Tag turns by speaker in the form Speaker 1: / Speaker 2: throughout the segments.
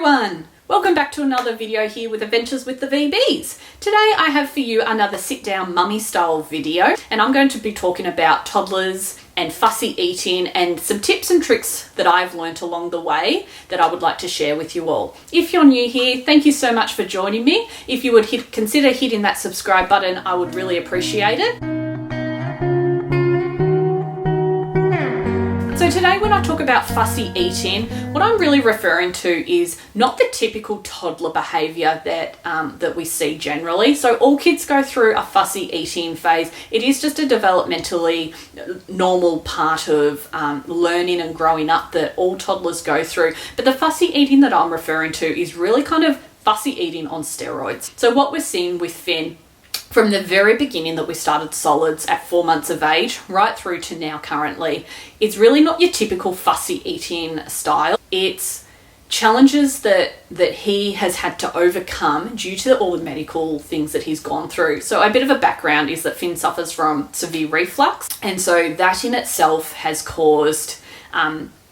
Speaker 1: everyone! Welcome back to another video here with Adventures.with.the.vbs. Today I have for you another sit-down mummy style video, and I'm going to be talking about toddlers and fussy eating and some tips and tricks that I've learnt along the way that I would like to share with you all. If you're new here, thank you so much for joining me. If you would consider hitting that subscribe button, I would really appreciate it. So today when I talk about fussy eating, what I'm really referring to is not the typical toddler behaviour that we see generally. So all kids go through a fussy eating phase. It is just a developmentally normal part of learning and growing up that all toddlers go through. But the fussy eating that I'm referring to is really kind of fussy eating on steroids. So what we're seeing with Finn from the very beginning that we started solids at 4 months of age right through to now currently, it's really not your typical fussy eating style. It's challenges that he has had to overcome due to all the medical things that he's gone through. So a bit of a background is that Finn suffers from severe reflux, and so that in itself has caused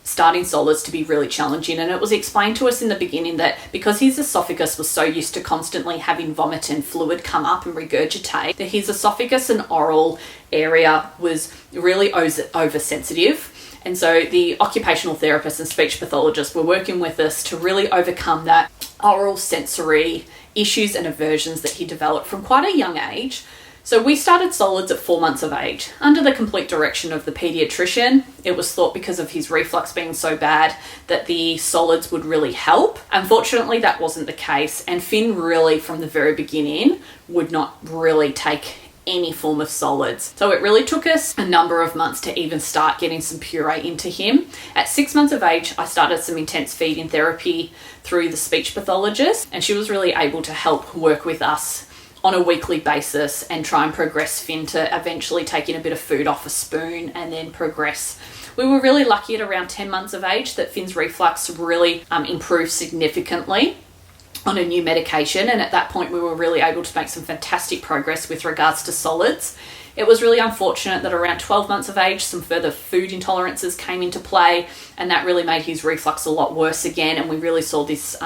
Speaker 1: starting solids to be really challenging. And it was explained to us in the beginning that because his esophagus was so used to constantly having vomit and fluid come up and regurgitate, that his esophagus and oral area was really oversensitive. And so the occupational therapist and speech pathologist were working with us to really overcome that oral sensory issues and aversions that he developed from quite a young age. So we started solids at 4 months of age under the complete direction of the pediatrician. It was thought because of his reflux being so bad that the solids would really help. Unfortunately, that wasn't the case, and Finn really from the very beginning would not really take any form of solids. So it really took us a number of months to even start getting some puree into him. At 6 months of age, I started some intense feeding therapy through the speech pathologist, and she was really able to help work with us on a weekly basis and try and progress Finn to eventually taking a bit of food off a spoon and then progress. We were really lucky at around 10 months of age that Finn's reflux really improved significantly on a new medication, and at that point we were really able to make some fantastic progress with regards to solids. It was really unfortunate that around 12 months of age some further food intolerances came into play, and that really made his reflux a lot worse again, and we really saw this,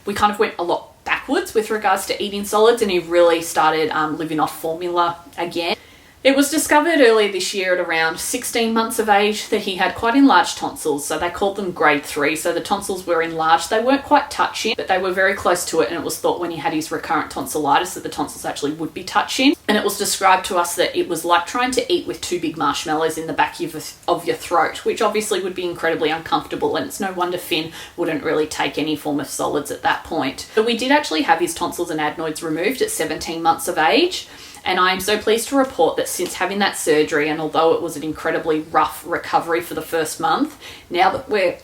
Speaker 1: we kind of went a lot backwards with regards to eating solids, and he really started living off formula again. It was discovered earlier this year at around 16 months of age that he had quite enlarged tonsils, so they called them grade 3. So the tonsils were enlarged. They weren't quite touching, but they were very close to it, and it was thought when he had his recurrent tonsillitis that the tonsils actually would be touching. And it was described to us that it was like trying to eat with 2 big marshmallows in the back of your throat, which obviously would be incredibly uncomfortable, and it's no wonder Finn wouldn't really take any form of solids at that point. But we did actually have his tonsils and adenoids removed at 17 months of age. And I am so pleased to report that since having that surgery, and although it was an incredibly rough recovery for the first month, now that we're,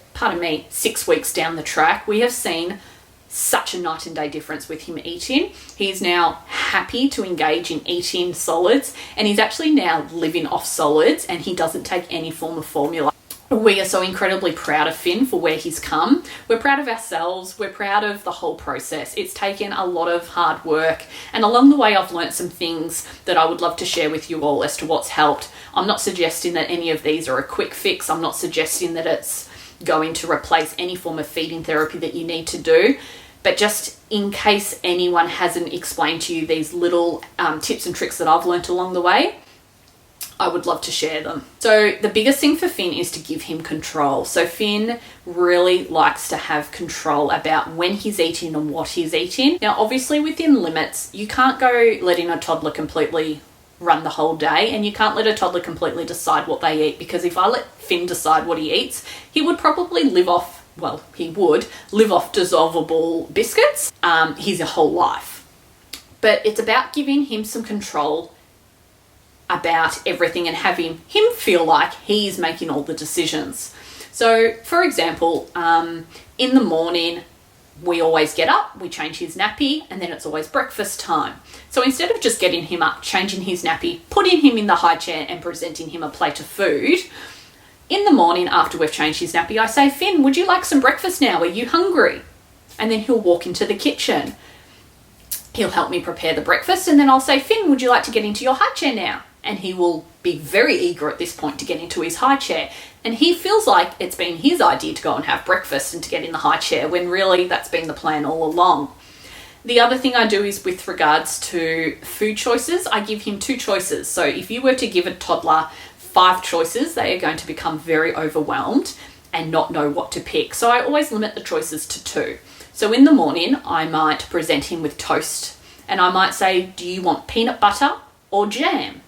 Speaker 1: 6 weeks down the track, we have seen such a night and day difference with him eating. He's now happy to engage in eating solids, and he's actually now living off solids, and he doesn't take any form of formula. We are so incredibly proud of Finn for where he's come. We're proud of ourselves. We're proud of the whole process. It's taken a lot of hard work, and along the way I've learnt some things that I would love to share with you all as to what's helped. I'm not suggesting that any of these are a quick fix. I'm not suggesting that it's going to replace any form of feeding therapy that you need to do. But just in case anyone hasn't explained to you these little tips and tricks that I've learnt along the way, I would love to share them. So the biggest thing for Finn is to give him control. So Finn really likes to have control about when he's eating and what he's eating. Now, obviously within limits, you can't go letting a toddler completely run the whole day, and you can't let a toddler completely decide what they eat, because if I let Finn decide what he eats, he would probably live off dissolvable biscuits his whole life. But it's about giving him some control about everything and having him feel like he's making all the decisions. So for example, in the morning we always get up, we change his nappy, and then it's always breakfast time. So instead of just getting him up, changing his nappy, putting him in the high chair and presenting him a plate of food, in the morning after we've changed his nappy, I say, Finn, would you like some breakfast now? Are you hungry? And then he'll walk into the kitchen. He'll help me prepare the breakfast, and then I'll say, Finn, would you like to get into your high chair now? And he will be very eager at this point to get into his high chair. And he feels like it's been his idea to go and have breakfast and to get in the high chair, when really that's been the plan all along. The other thing I do is with regards to food choices, I give him 2 choices. So if you were to give a toddler 5 choices, they are going to become very overwhelmed and not know what to pick. So I always limit the choices to 2. So in the morning, I might present him with toast, and I might say, do you want peanut butter or jam?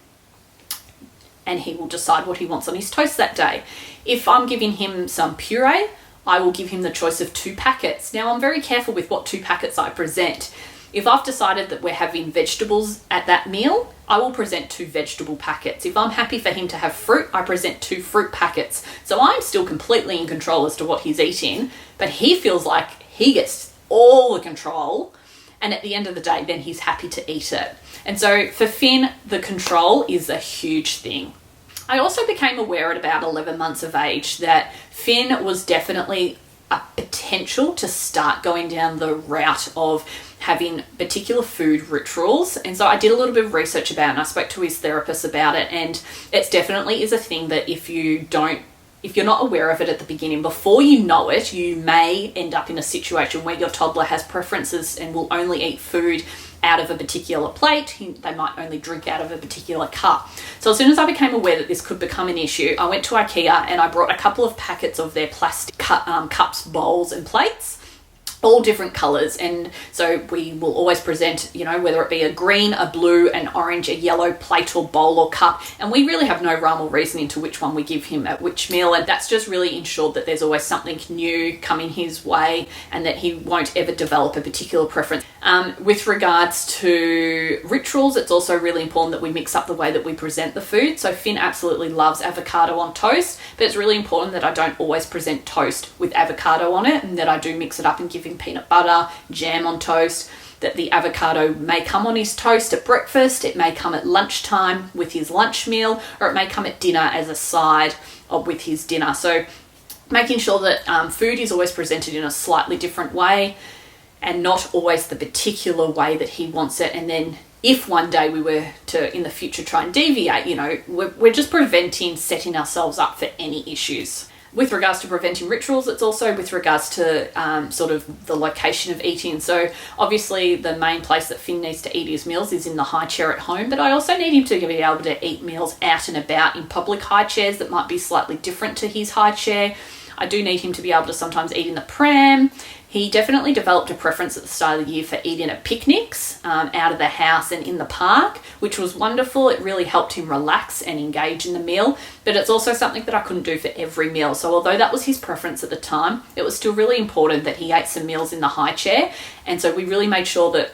Speaker 1: And he will decide what he wants on his toast that day. If I'm giving him some puree, I will give him the choice of 2 packets. Now, I'm very careful with what 2 packets I present. If I've decided that we're having vegetables at that meal, I will present 2 vegetable packets. If I'm happy for him to have fruit, I present 2 fruit packets. So I'm still completely in control as to what he's eating, but he feels like he gets all the control, and at the end of the day, then he's happy to eat it. And so for Finn, the control is a huge thing. I also became aware at about 11 months of age that Finn was definitely a potential to start going down the route of having particular food rituals. And so I did a little bit of research about it, and I spoke to his therapist about it. And it definitely is a thing that if you're not aware of it at the beginning, before you know it, you may end up in a situation where your toddler has preferences and will only eat food out of a particular plate. They might only drink out of a particular cup. So as soon as I became aware that this could become an issue, I went to IKEA and I brought a couple of packets of their plastic cups, bowls and plates, all different colors. And so we will always present, whether it be a green, a blue, an orange, a yellow plate or bowl or cup. And we really have no rhyme or reason into which one we give him at which meal. And that's just really ensured that there's always something new coming his way and that he won't ever develop a particular preference. With regards to rituals, it's also really important that we mix up the way that we present the food. So Finn absolutely loves avocado on toast, but it's really important that I don't always present toast with avocado on it, and that I do mix it up and give him peanut butter, jam on toast, that the avocado may come on his toast at breakfast, it may come at lunchtime with his lunch meal, or it may come at dinner as a side with his dinner. So making sure that food is always presented in a slightly different way and not always the particular way that he wants it. And then if one day we were to in the future try and deviate, we're just preventing setting ourselves up for any issues. With regards to preventing rituals, it's also with regards to sort of the location of eating. So obviously the main place that Finn needs to eat his meals is in the high chair at home, but I also need him to be able to eat meals out and about in public high chairs that might be slightly different to his high chair. I do need him to be able to sometimes eat in the pram. He definitely developed a preference at the start of the year for eating at picnics, out of the house and in the park, which was wonderful. It really helped him relax and engage in the meal, but it's also something that I couldn't do for every meal. So although that was his preference at the time, it was still really important that he ate some meals in the high chair. And so we really made sure that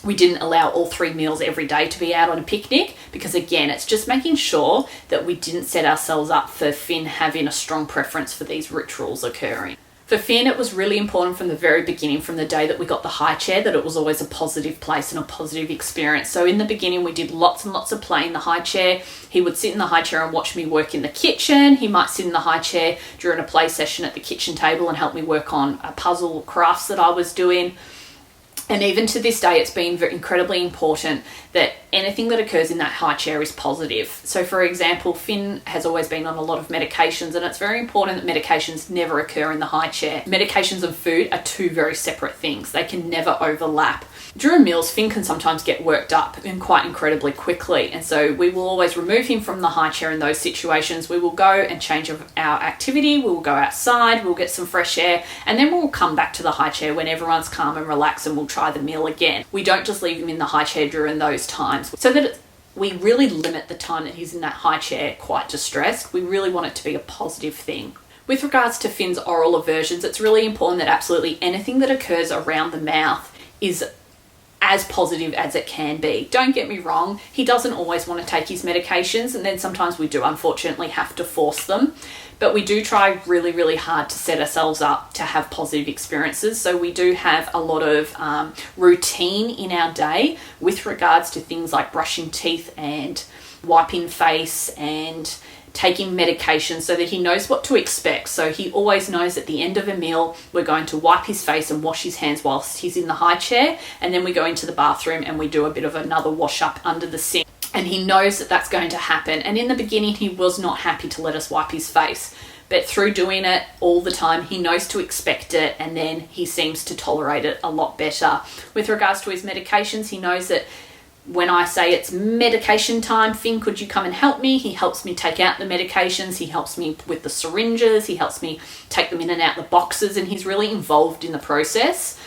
Speaker 1: we didn't allow all 3 meals every day to be out on a picnic, because again, it's just making sure that we didn't set ourselves up for Finn having a strong preference for these rituals occurring. For Finn, it was really important from the very beginning, from the day that we got the high chair, that it was always a positive place and a positive experience. So in the beginning, we did lots and lots of play in the high chair. He would sit in the high chair and watch me work in the kitchen. He might sit in the high chair during a play session at the kitchen table and help me work on a puzzle or crafts that I was doing. And even to this day, it's been incredibly important that anything that occurs in that high chair is positive. So for example, Finn has always been on a lot of medications, and it's very important that medications never occur in the high chair. Medications and food are 2 very separate things. They can never overlap. During meals, Finn can sometimes get worked up and quite incredibly quickly. And so we will always remove him from the high chair in those situations. We will go and change our activity. We'll go outside, we'll get some fresh air, and then we'll come back to the high chair when everyone's calm and relaxed, and we'll try the meal again. We don't just leave him in the high chair during those times, so that we really limit the time that he's in that high chair quite distressed. We really want it to be a positive thing. With regards to Finn's oral aversions, it's really important that absolutely anything that occurs around the mouth is as positive as it can be. Don't get me wrong, he doesn't always want to take his medications, and then sometimes we do unfortunately have to force them, but we do try really, really hard to set ourselves up to have positive experiences. So we do have a lot of routine in our day with regards to things like brushing teeth and wiping face and taking medication, so that he knows what to expect. So he always knows at the end of a meal, we're going to wipe his face and wash his hands whilst he's in the high chair, and then we go into the bathroom and we do a bit of another wash up under the sink. And he knows that that's going to happen. And in the beginning, he was not happy to let us wipe his face. But through doing it all the time, he knows to expect it, and then he seems to tolerate it a lot better. With regards to his medications, he knows that when I say it's medication time, Finn, could you come and help me? He helps me take out the medications. He helps me with the syringes. He helps me take them in and out the boxes, and he's really involved in the process.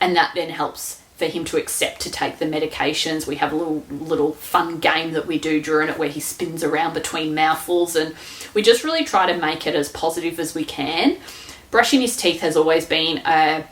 Speaker 1: And that then helps for him to accept to take the medications. We have a little fun game that we do during it where he spins around between mouthfuls, and we just really try to make it as positive as we can. Brushing his teeth has always been a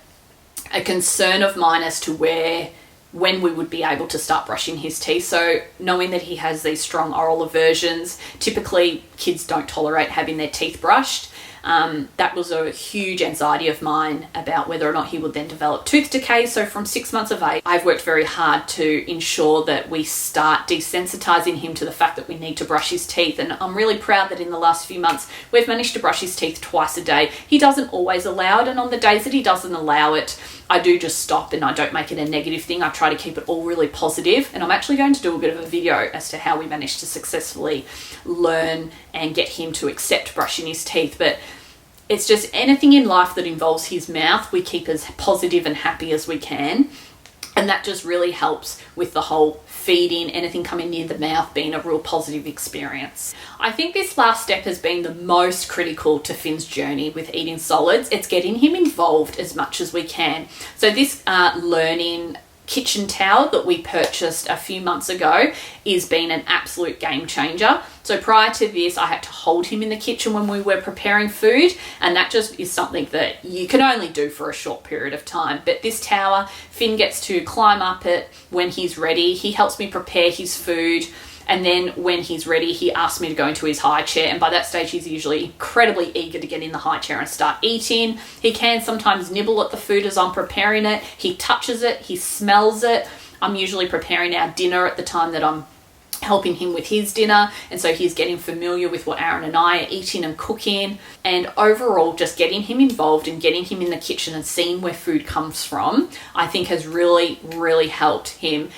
Speaker 1: concern of mine as to when we would be able to start brushing his teeth. So knowing that he has these strong oral aversions, typically kids don't tolerate having their teeth brushed. That was a huge anxiety of mine about whether or not he would then develop tooth decay. So from 6 months of age, I've worked very hard to ensure that we start desensitizing him to the fact that we need to brush his teeth. And I'm really proud that in the last few months, we've managed to brush his teeth twice a day. He doesn't always allow it, and on the days that he doesn't allow it, I do just stop and I don't make it a negative thing. I try to keep it all really positive. And I'm actually going to do a bit of a video as to how we managed to successfully learn and get him to accept brushing his teeth. But it's just anything in life that involves his mouth, we keep as positive and happy as we can. And that just really helps with the whole feeding, anything coming near the mouth being a real positive experience. I think this last step has been the most critical to Finn's journey with eating solids. It's getting him involved as much as we can. So this learning kitchen towel that we purchased a few months ago is been an absolute game changer. So prior to this, I had to hold him in the kitchen when we were preparing food, and that just is something that you can only do for a short period of time. But this tower, Finn gets to climb up it when he's ready. He helps me prepare his food, and then when he's ready, he asks me to go into his high chair, and by that stage he's usually incredibly eager to get in the high chair and start eating. He can sometimes nibble at the food as I'm preparing it. He touches it, he smells it. I'm usually preparing our dinner at the time that I'm helping him with his dinner, and so he's getting familiar with what Aaron and I are eating and cooking. And overall, just getting him involved and getting him in the kitchen and seeing where food comes from, I think has really, really helped him.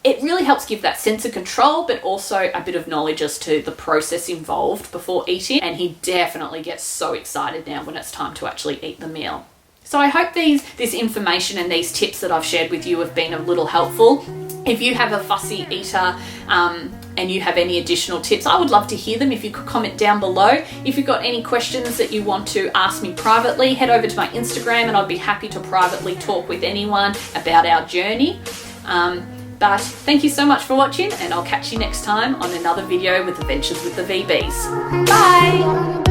Speaker 1: It really helps give that sense of control, but also a bit of knowledge as to the process involved before eating. And he definitely gets so excited now when it's time to actually eat the meal. So I hope this information and these tips that I've shared with you have been a little helpful. If you have a fussy eater and you have any additional tips, I would love to hear them. If you could comment down below. If you've got any questions that you want to ask me privately, head over to my Instagram and I'd be happy to privately talk with anyone about our journey. But thank you so much for watching, and I'll catch you next time on another video with Adventures with the VBs. Bye!